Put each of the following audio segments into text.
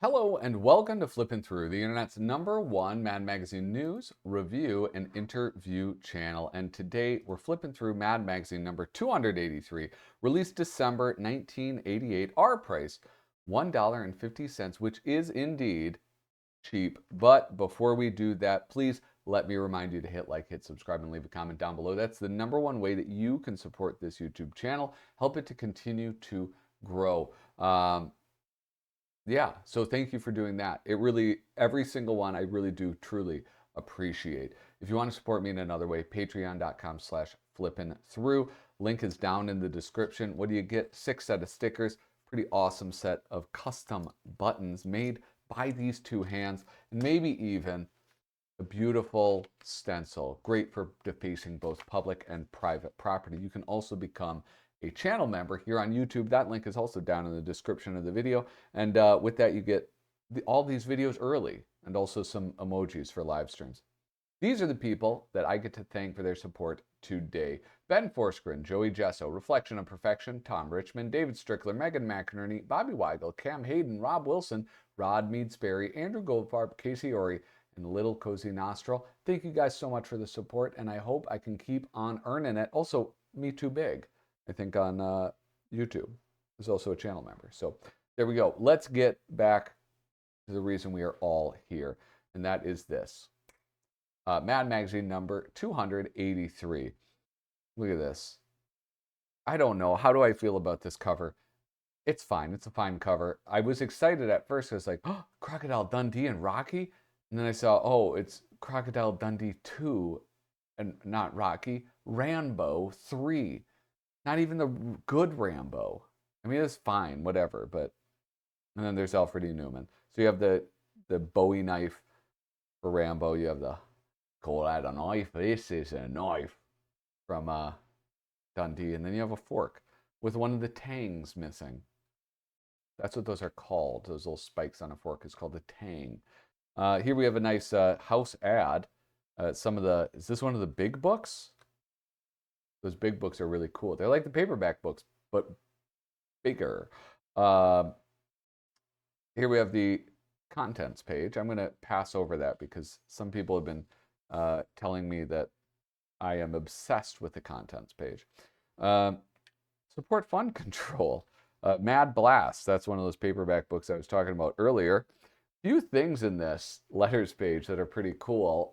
Hello and welcome to Flippin' Through, the internet's #1 Mad Magazine news, review, and interview channel. And today we're flipping through Mad Magazine number 283, released December 1988. Our price, $1.50, which is indeed cheap. But before we do that, please let me remind you to hit like, hit subscribe, and leave a comment down below. That's the #1 way that you can support this YouTube channel, help it to continue to grow. Yeah, so thank you for doing that. It really, every single one, I really do truly appreciate. If you want to support me in another way, patreon.com/flippinthrough. Link is down in the description. What do you get? 6 set of stickers, pretty awesome set of custom buttons made by these two hands, and maybe even a beautiful stencil, great for defacing both public and private property. You can also become a channel member here on YouTube. That link is also down in the description of the video. And with that, you get all these videos early and also some emojis for live streams. These are the people that I get to thank for their support today. Ben Forsgren, Joey Gesso, Reflection of Perfection, Tom Richmond, David Strickler, Megan McInerney, Bobby Weigel, Cam Hayden, Rob Wilson, Rod Mead-Sperry, Andrew Goldfarb, Casey Ori, and Little Cozy Nostril. Thank you guys so much for the support, and I hope I can keep on earning it. Also, Me Too Big, I think on YouTube, is also a channel member. So there we go. Let's get back to the reason we are all here, and that is this. Mad Magazine number 283. Look at this. I don't know. How do I feel about this cover? It's fine. It's a fine cover. I was excited at first. I was like, oh, Crocodile Dundee and Rocky. And then I saw, oh, it's Crocodile Dundee 2, and not Rocky, Rambo 3. Not even the good Rambo. I mean, it's fine, whatever. But and then there's Alfred E. Neuman. So you have the Bowie knife for Rambo. You have the call that a knife. This is a knife from Dundee, and then you have a fork with one of the tangs missing. That's what those are called. Those little spikes on a fork is called a tang. Here we have a nice house ad. Is this one of the big books? Those big books are really cool. They're like the paperback books, but bigger. Here we have the contents page. I'm going to pass over that because some people have been telling me that I am obsessed with the contents page. Support fund control. Mad Blast. That's one of those paperback books I was talking about earlier. Few things in this letters page that are pretty cool.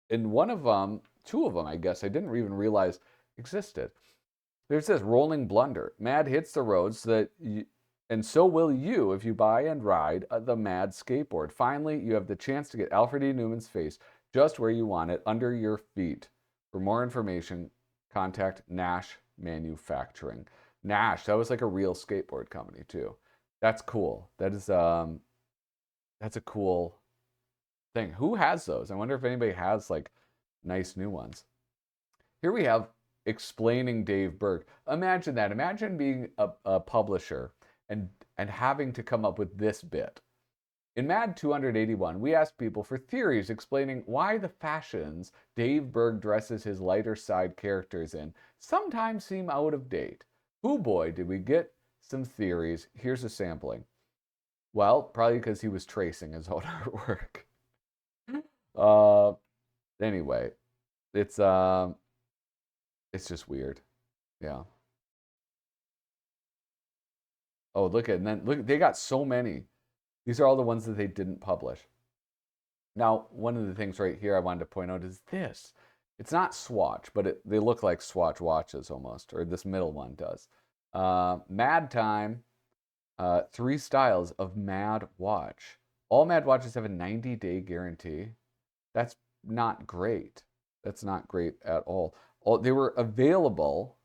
In one of them, 2 of them, I guess, I didn't even realize existed. There's this rolling blunder. Mad hits the roads and so will you if you buy and ride the Mad skateboard. Finally, you have the chance to get Alfred E. Neuman's face just where you want it, under your feet. For more information, contact Nash Manufacturing. Nash, that was like a real skateboard company too. That's cool. That's a cool thing. Who has those? I wonder if anybody has like nice new ones. Here we have Explaining Dave Berg. Imagine that. Imagine being a publisher and having to come up with this bit. In Mad 281, we asked people for theories explaining why the fashions Dave Berg dresses his lighter side characters in sometimes seem out of date. Oh boy, did we get some theories. Here's a sampling. Well, probably because he was tracing his own artwork. Anyway, it's just weird. Yeah. Oh, look, they got so many. These are all the ones that they didn't publish. Now, one of the things right here I wanted to point out is this. It's not Swatch, but they look like Swatch watches almost, or this middle one does. Mad Time, 3 styles of Mad Watch. All Mad watches have a 90-day guarantee. That's not great. That's not great at all. They were available.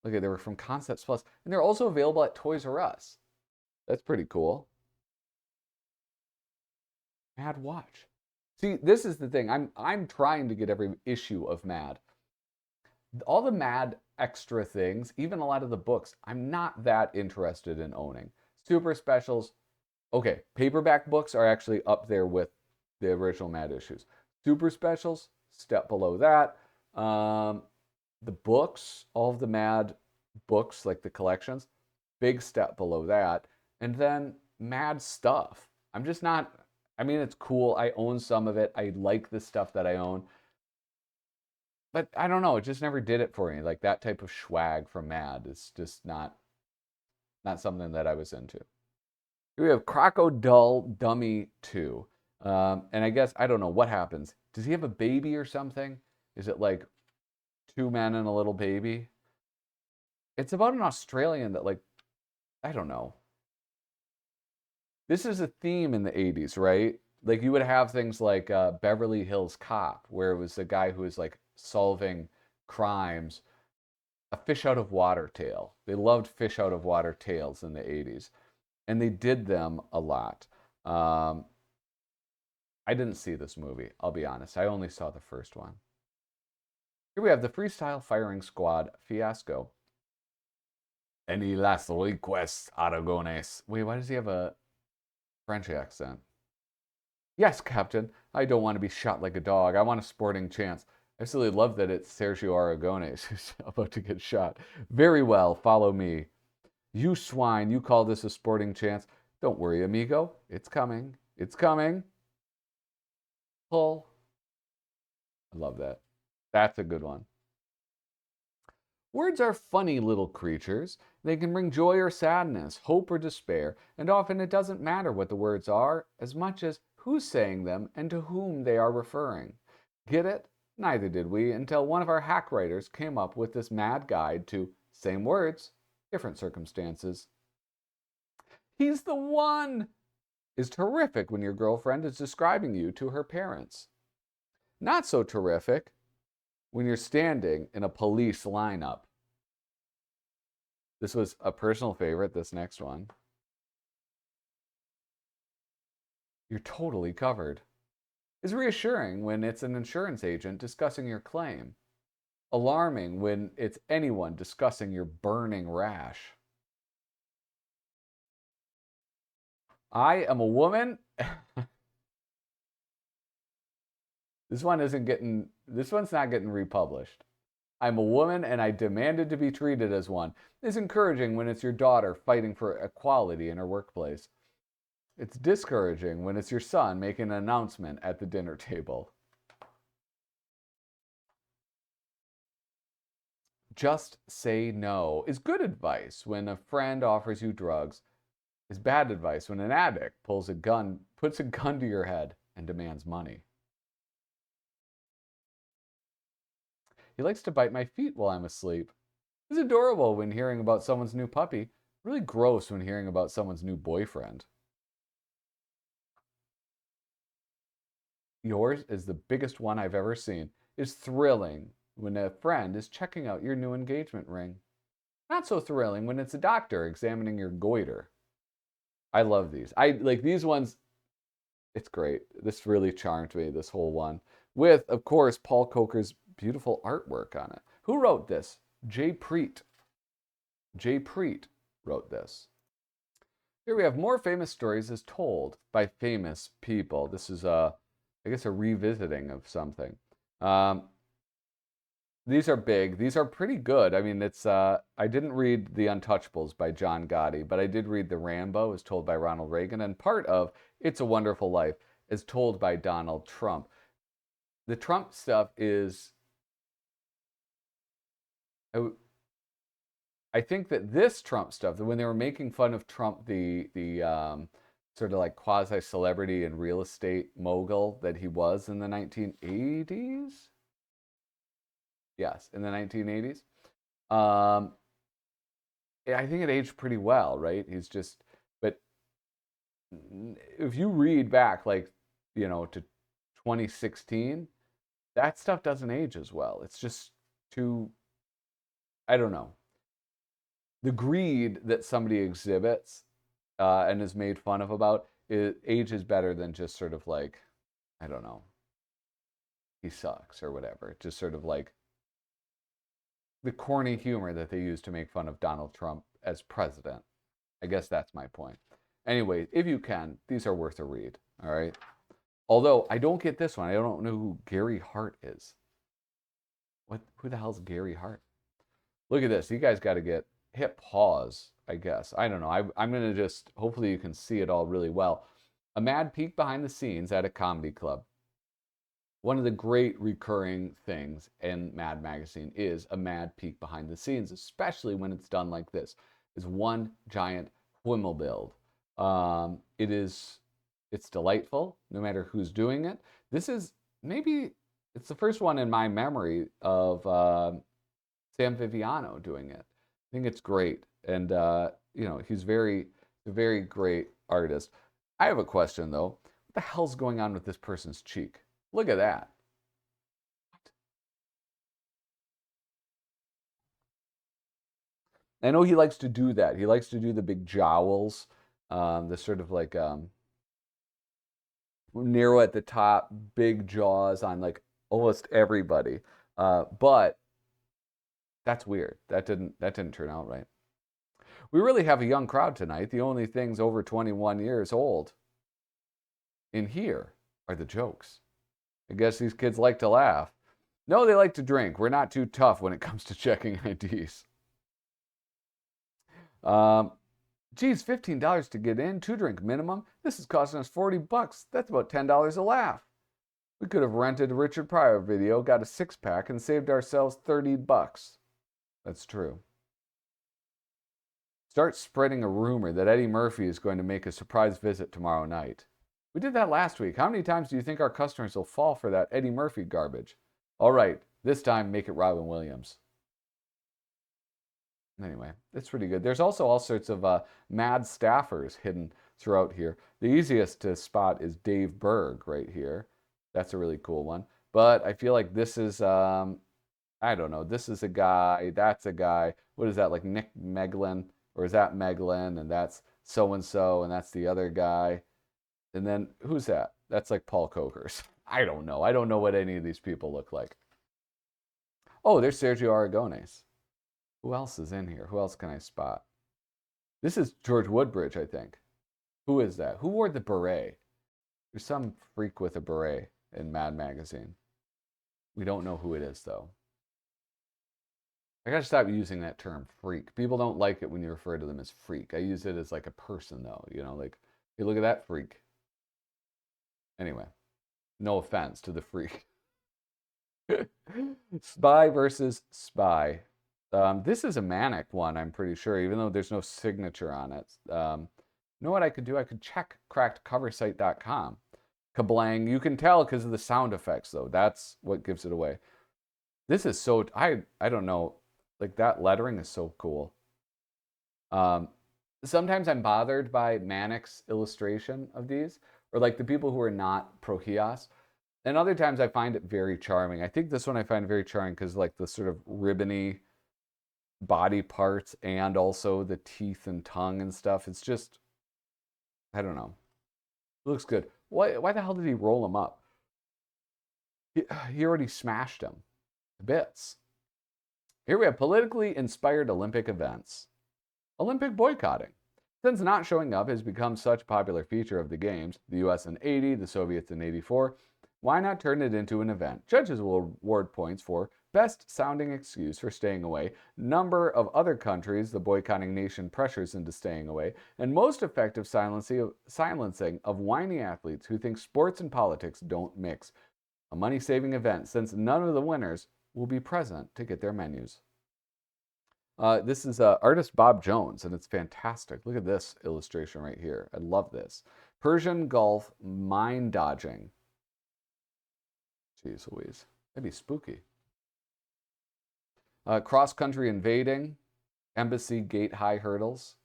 Look, they were from Concepts Plus, and they're also available at Toys R Us. That's pretty cool. Mad Watch. See, this is the thing. I'm trying to get every issue of Mad. All the Mad extra things, even a lot of the books, I'm not that interested in owning. Super specials. Okay, paperback books are actually up there with the original Mad issues. Super specials, step below that. The books, all of the Mad books, like the collections, big step below that. And then Mad Stuff. I'm just not, I mean, it's cool. I own some of it. I like the stuff that I own. But I don't know, it just never did it for me. Like that type of swag from Mad is just not something that I was into. Here we have Crocodile Dummy 2. And I guess, I don't know what happens. Does he have a baby or something? Is it like two men and a little baby? It's about an Australian that, like, I don't know. This is a theme in the 80s, right? Like you would have things like Beverly Hills Cop, where it was a guy who was like solving crimes. A fish out of water tale. They loved fish out of water tales in the 80s. And they did them a lot. I didn't see this movie, I'll be honest. I only saw the first one. Here we have the Freestyle Firing Squad Fiasco. Any last requests, Aragones? Wait, why does he have a French accent? Yes, Captain. I don't want to be shot like a dog. I want a sporting chance. I absolutely love that it's Sergio Aragones who's about to get shot. Very well, follow me. You swine, you call this a sporting chance. Don't worry, amigo. It's coming. It's coming. Pull. I love that. That's a good one. Words are funny little creatures. They can bring joy or sadness, hope or despair, and often it doesn't matter what the words are as much as who's saying them and to whom they are referring. Get it? Neither did we until one of our hack writers came up with this mad guide to same words, different circumstances. He's the one! Is terrific when your girlfriend is describing you to her parents. Not so terrific when you're standing in a police lineup. This was a personal favorite, this next one. You're totally covered. Is reassuring when it's an insurance agent discussing your claim. Alarming when it's anyone discussing your burning rash. I am a woman. This one's not getting republished. I'm a woman and I demanded to be treated as one. It's encouraging when it's your daughter fighting for equality in her workplace. It's discouraging when it's your son making an announcement at the dinner table. Just say no is good advice when a friend offers you drugs. Is bad advice when an addict puts a gun to your head and demands money. He likes to bite my feet while I'm asleep. It's adorable when hearing about someone's new puppy. Really gross when hearing about someone's new boyfriend. Yours is the biggest one I've ever seen. It's thrilling when a friend is checking out your new engagement ring. Not so thrilling when it's a doctor examining your goiter. I love these. I like these ones. It's great. This really charmed me, this whole one. With, of course, Paul Coker's beautiful artwork on it. Who wrote this? Jay Preet. Jay Preet wrote this. Here we have more famous stories as told by famous people. This is, I guess, a revisiting of something. These are big. These are pretty good. I mean, it's, I didn't read The Untouchables by John Gotti, but I did read The Rambo as told by Ronald Reagan, and part of It's a Wonderful Life is told by Donald Trump. The Trump stuff is, I think that this Trump stuff, when they were making fun of Trump, the sort of like quasi-celebrity and real estate mogul that he was in the 1980s. Yes, in the 1980s. I think it aged pretty well, right? He's just, but if you read back, like, you know, to 2016, that stuff doesn't age as well. It's just too, I don't know. The greed that somebody exhibits and is made fun of about ages better than just sort of like, I don't know, he sucks or whatever. Just sort of like the corny humor that they use to make fun of Donald Trump as president. I guess that's my point. Anyway, if you can, these are worth a read, all right? Although, I don't get this one. I don't know who Gary Hart is. Who the hell's Gary Hart? Look at this. You guys got to get hit pause, I guess. I don't know. I'm going to just, hopefully you can see it all really well. A mad peek behind the scenes at a comedy club. One of the great recurring things in Mad Magazine is a mad peek behind the scenes, especially when it's done like this. Is one giant Wimmelbild. It's delightful, no matter who's doing it. This is maybe it's the first one in my memory of Sam Viviano doing it. I think it's great, and he's a very great artist. I have a question though. What the hell's going on with this person's cheek? Look at that. I know he likes to do that. He likes to do the big jowls, the sort of like narrow at the top, big jaws on like almost everybody. But that's weird. That didn't turn out right. We really have a young crowd tonight. The only things over 21 years old in here are the jokes. I guess these kids like to laugh. No, they like to drink. We're not too tough when it comes to checking IDs. Geez, $15 to get in, 2-drink minimum. This is costing us $40. That's about $10 a laugh. We could have rented a Richard Pryor video, got a 6-pack, and saved ourselves $30. That's true. Start spreading a rumor that Eddie Murphy is going to make a surprise visit tomorrow night. We did that last week. How many times do you think our customers will fall for that Eddie Murphy garbage? All right, this time make it Robin Williams. Anyway, it's pretty good. There's also all sorts of mad staffers hidden throughout here. The easiest to spot is Dave Berg right here. That's a really cool one. But I feel like this is, I don't know, this is a guy, that's a guy. What is that, like Nick Meglin? Or is that Meglin? And that's so-and-so, and that's the other guy. And then, who's that? That's like Paul Cokers. I don't know. I don't know what any of these people look like. Oh, there's Sergio Aragones. Who else is in here? Who else can I spot? This is George Woodbridge, I think. Who is that? Who wore the beret? There's some freak with a beret in Mad Magazine. We don't know who it is, though. I gotta stop using that term, freak. People don't like it when you refer to them as freak. I use it as like a person, though. Like, hey, look at that freak. Anyway, no offense to the freak. Spy versus spy. This is a manic one, I'm pretty sure, even though there's no signature on it. You know what I could do? I could check crackedcoversite.com. Kablang. You can tell because of the sound effects, though. That's what gives it away. This is so, I don't know, like that lettering is so cool. Sometimes I'm bothered by Manic's illustration of these, or like the people who are not Prohías. And other times I find it very charming. I think this one I find very charming because like the sort of ribbony body parts and also the teeth and tongue and stuff. It's just, I don't know. It looks good. Why the hell did he roll him up? He already smashed him to bits. Here we have politically inspired Olympic events. Olympic boycotting. Since not showing up has become such a popular feature of the Games, the US in 80, the Soviets in 84, why not turn it into an event? Judges will award points for best sounding excuse for staying away, number of other countries the boycotting nation pressures into staying away, and most effective silencing of whiny athletes who think sports and politics don't mix. A money-saving event since none of the winners will be present to get their menus. This is artist Bob Jones, and it's fantastic. Look at this illustration right here. I love this. Persian Gulf mine dodging. Jeez Louise. That'd be spooky. Cross-country invading. Embassy gate high hurdles.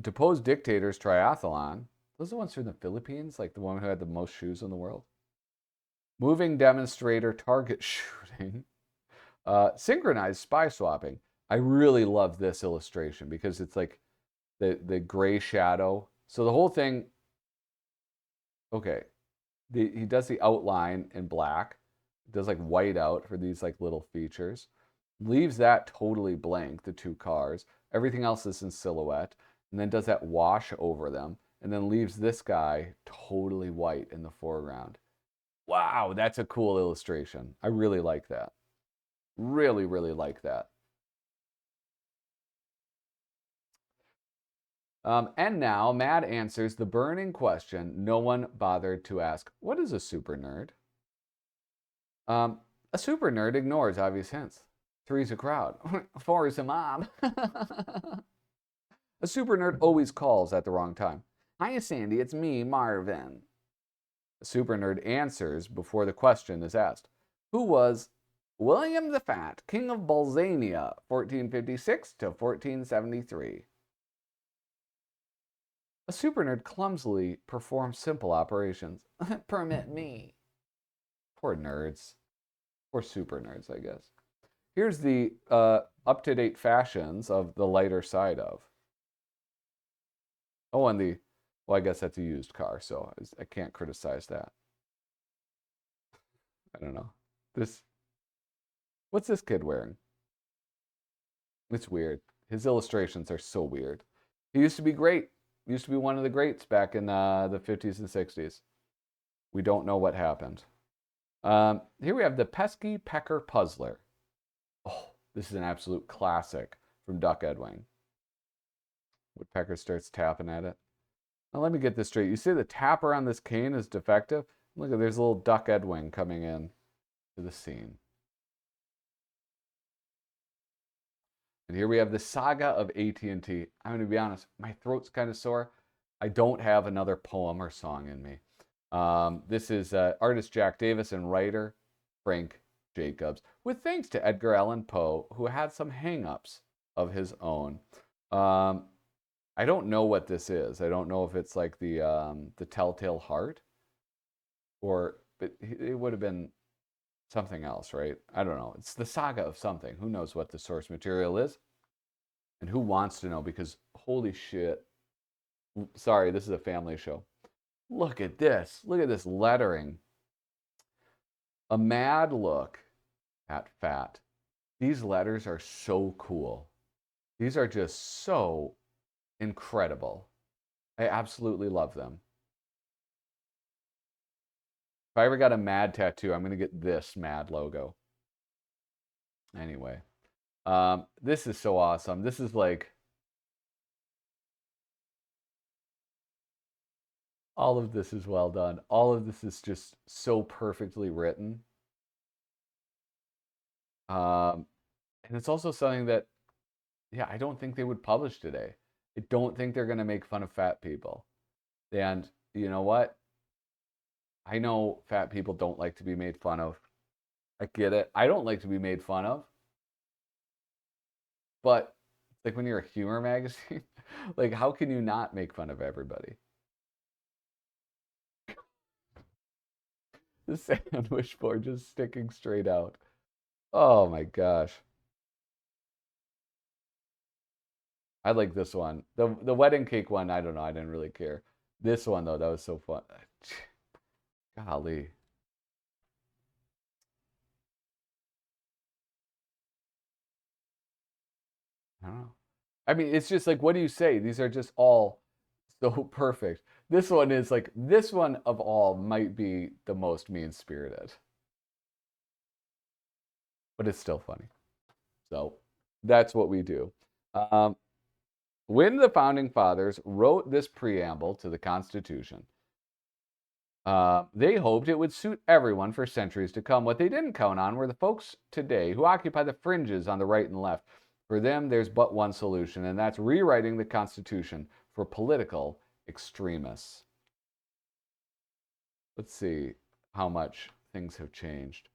Deposed dictators triathlon. Those are the ones from the Philippines, like the one who had the most shoes in the world. Moving demonstrator target shooting. Synchronized spy swapping. I really love this illustration because it's like the gray shadow. So the whole thing, okay, he does the outline in black, does like white out for these like little features, leaves that totally blank, the two cars. Everything else is in silhouette, and then does that wash over them, and then leaves this guy totally white in the foreground. Wow, that's a cool illustration. I really like that. Really, really like that. And now, Mad answers the burning question no one bothered to ask. What is a super nerd? A super nerd ignores obvious hints. Three's a crowd. Four is a mob. A super nerd always calls at the wrong time. Hiya, Sandy. It's me, Marvin. A super nerd answers before the question is asked. Who was William the Fat, King of Balsania, 1456 to 1473? A super nerd clumsily performs simple operations. Permit me. Poor nerds. Poor super nerds, I guess. Here's the up-to-date fashions of the lighter side of. Oh, and the, well, I guess that's a used car, so I can't criticize that. I don't know. What's this kid wearing? It's weird. His illustrations are so weird. He used to be great. He used to be one of the greats back in the 50s and 60s. We don't know what happened. Here we have the Pesky Pecker Puzzler. Oh, this is an absolute classic from Duck Edwing. Woodpecker starts tapping at it. Now let me get this straight. You see the tapper on this cane is defective? Look at, there's a little Duck Edwing coming in to the scene. And here we have the Saga of ATT. I'm going to be honest, my throat's kind of sore. I don't have another poem or song in me. This is artist Jack Davis and writer Frank Jacobs, with thanks to Edgar Allan Poe, who had some hang-ups of his own. I don't know what this is. I don't know if it's like the Telltale Heart, or but it would have been something else, right? I don't know. It's the saga of something. Who knows what the source material is? And who wants to know? Because holy shit. Sorry, this is a family show. Look at this. Look at this lettering. A mad look at fat. These letters are so cool. These are just so incredible. I absolutely love them. If I ever got a mad tattoo, I'm going to get this mad logo. Anyway, this is so awesome. This is like, all of this is well done. All of this is just so perfectly written. And it's also something that, yeah, I don't think they would publish today. I don't think they're going to make fun of fat people. And you know what? I know fat people don't like to be made fun of. I get it. I don't like to be made fun of. But like when you're a humor magazine, like how can you not make fun of everybody? The sandwich board just sticking straight out. Oh my gosh. I like this one. The wedding cake one, I don't know. I didn't really care. This one though, that was so fun. Golly. I don't know. I mean, it's just like, what do you say? These are just all so perfect. This one is like, this one of all might be the most mean-spirited. But it's still funny. So that's what we do. When the founding fathers wrote this preamble to the Constitution, they hoped it would suit everyone for centuries to come. What they didn't count on were the folks today who occupy the fringes on the right and left. For them, there's but one solution, and that's rewriting the Constitution for political extremists. Let's see how much things have changed.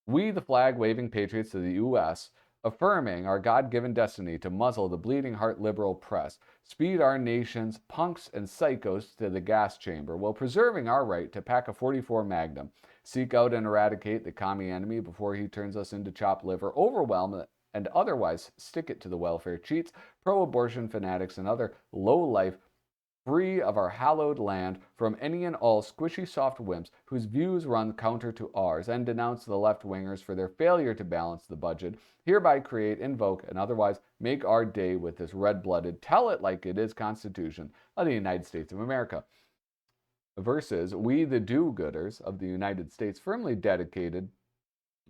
We, the flag-waving patriots of the U.S., affirming our God-given destiny to muzzle the bleeding heart liberal press, speed our nation's punks and psychos to the gas chamber while preserving our right to pack a .44 Magnum, seek out and eradicate the commie enemy before he turns us into chopped liver, overwhelm and otherwise stick it to the welfare cheats, pro-abortion fanatics, and other low-life free of our hallowed land from any and all squishy soft wimps whose views run counter to ours, and denounce the left-wingers for their failure to balance the budget, hereby create, invoke, and otherwise make our day with this red-blooded, tell it like it is Constitution of the United States of America. Versus we, the do-gooders of the United States, firmly dedicated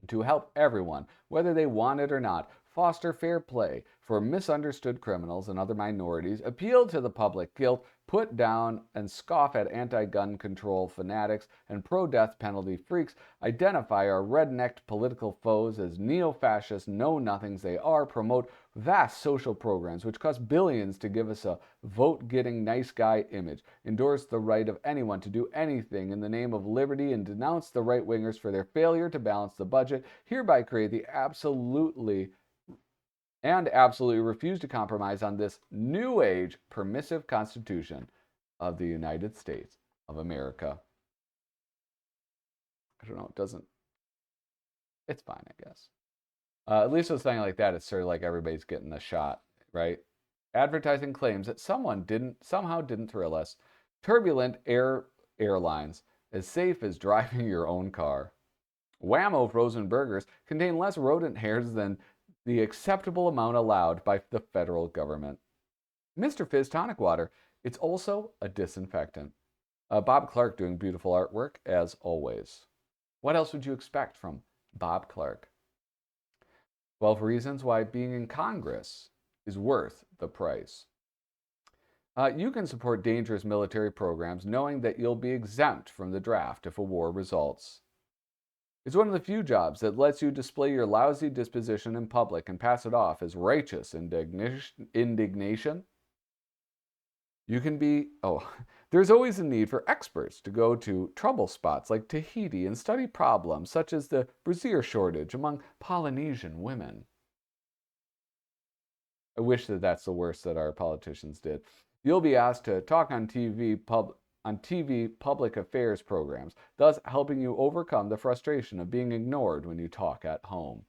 to help everyone, whether they want it or not, foster fair play for misunderstood criminals and other minorities, appeal to the public guilt, put down and scoff at anti-gun control fanatics and pro-death penalty freaks, identify our red-necked political foes as neo-fascist know-nothings they are, promote vast social programs which cost billions to give us a vote-getting nice guy image, endorse the right of anyone to do anything in the name of liberty, and denounce the right-wingers for their failure to balance the budget, hereby create the absolutely refuse to compromise on this new age permissive Constitution of the United States of America. I don't know, it doesn't, it's fine, I guess. At least with something like that, it's sort of like everybody's getting a shot, right? Advertising claims that somehow didn't thrill us. Turbulent airlines, as safe as driving your own car. Whammo frozen burgers contain less rodent hairs than the acceptable amount allowed by the federal government. Mr. Fizz tonic water, it's also a disinfectant. Bob Clark doing beautiful artwork, as always. What else would you expect from Bob Clark? 12 reasons why being in Congress is worth the price. You can support dangerous military programs knowing that you'll be exempt from the draft if a war results. It's one of the few jobs that lets you display your lousy disposition in public and pass it off as righteous indignation. You can be, there's always a need for experts to go to trouble spots like Tahiti and study problems such as the brassiere shortage among Polynesian women. I wish that that's the worst that our politicians did. You'll be asked to talk on TV public affairs programs, thus helping you overcome the frustration of being ignored when you talk at home.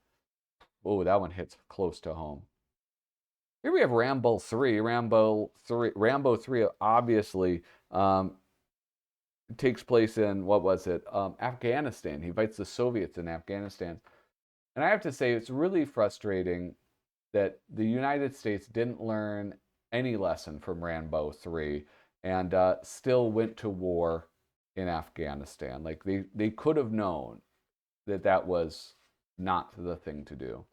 Oh, that one hits close to home. Here we have Rambo III. Rambo III obviously takes place in, Afghanistan. He fights the Soviets in Afghanistan. And I have to say, it's really frustrating that the United States didn't learn any lesson from Rambo III and still went to war in Afghanistan. Like, they could have known that that was not the thing to do.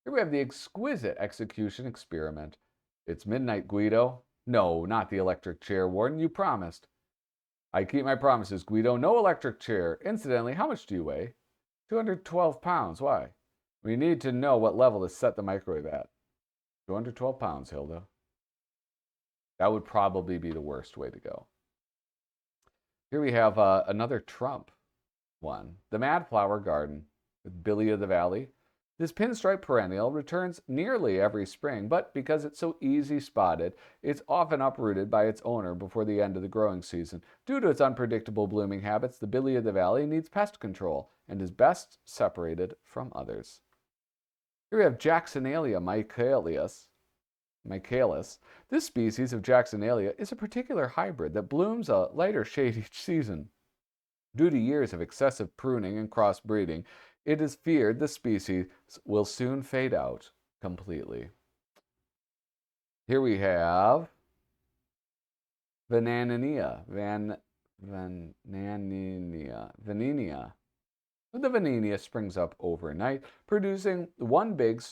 Here we have the exquisite execution experiment. It's midnight, Guido. No, not the electric chair, Warden. You promised. I keep my promises, Guido. No electric chair. Incidentally, how much do you weigh? 212 pounds. Why? We need to know what level to set the microwave at. 212 pounds, Hilda. That would probably be the worst way to go. Here we have another Trump one. The Madflower Garden with Billy of the Valley. This pinstripe perennial returns nearly every spring, but because it's so easy spotted, it's often uprooted by its owner before the end of the growing season. Due to its unpredictable blooming habits, the Billy of the Valley needs pest control and is best separated from others. Here we have Jacksonalia michaelis. This species of Jacksonalia is a particular hybrid that blooms a lighter shade each season. Due to years of excessive pruning and crossbreeding, it is feared the species will soon fade out completely. Here we have Vanania. The Vanania springs up overnight, producing one big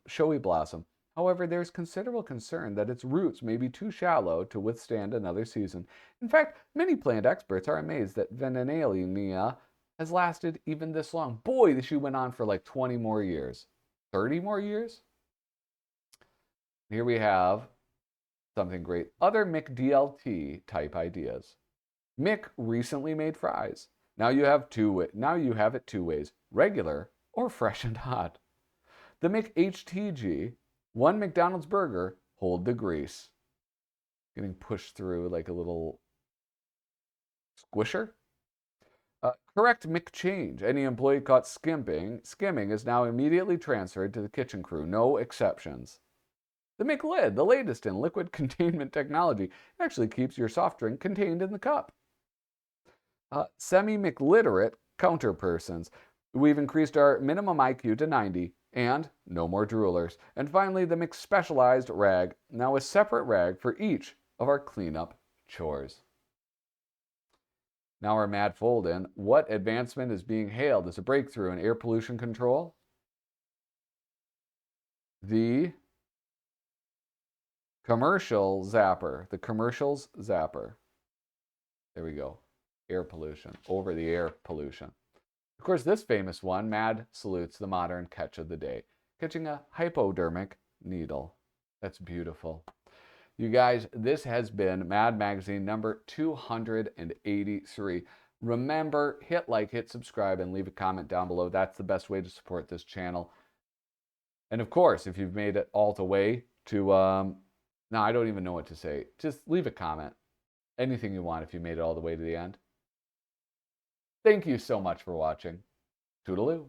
showy blossom. However, there is considerable concern that its roots may be too shallow to withstand another season. In fact, many plant experts are amazed that Vanania has lasted even this long. Boy, she went on for like 20 more years. 30 more years? Here we have something great. Other McDLT type ideas. Mick recently made fries. Now you have it two ways, regular or fresh and hot. The McHTG, one McDonald's burger, hold the grease. Getting pushed through like a little squisher. Correct McChange. Any employee caught skimming is now immediately transferred to the kitchen crew. No exceptions. The McLid, the latest in liquid containment technology, actually keeps your soft drink contained in the cup. Semi-McLiterate counterpersons. We've increased our minimum IQ to 90, and no more droolers. And finally, the McSpecialized rag, now a separate rag for each of our cleanup chores. Now our mad fold-in. What advancement is being hailed as a breakthrough in air pollution control? the commercial zapper. The commercials zapper. There we go. Air pollution. Over the air pollution. Of course, this famous one, Mad salutes the modern catch of the day. Catching a hypodermic needle. That's beautiful. You guys, this has been Mad Magazine number 283. Remember, hit like, hit subscribe, and leave a comment down below. That's the best way to support this channel. And of course, if you've made it all the way to, no, I don't even know what to say. Just leave a comment. Anything you want if you made it all the way to the end. Thank you so much for watching. Toodaloo.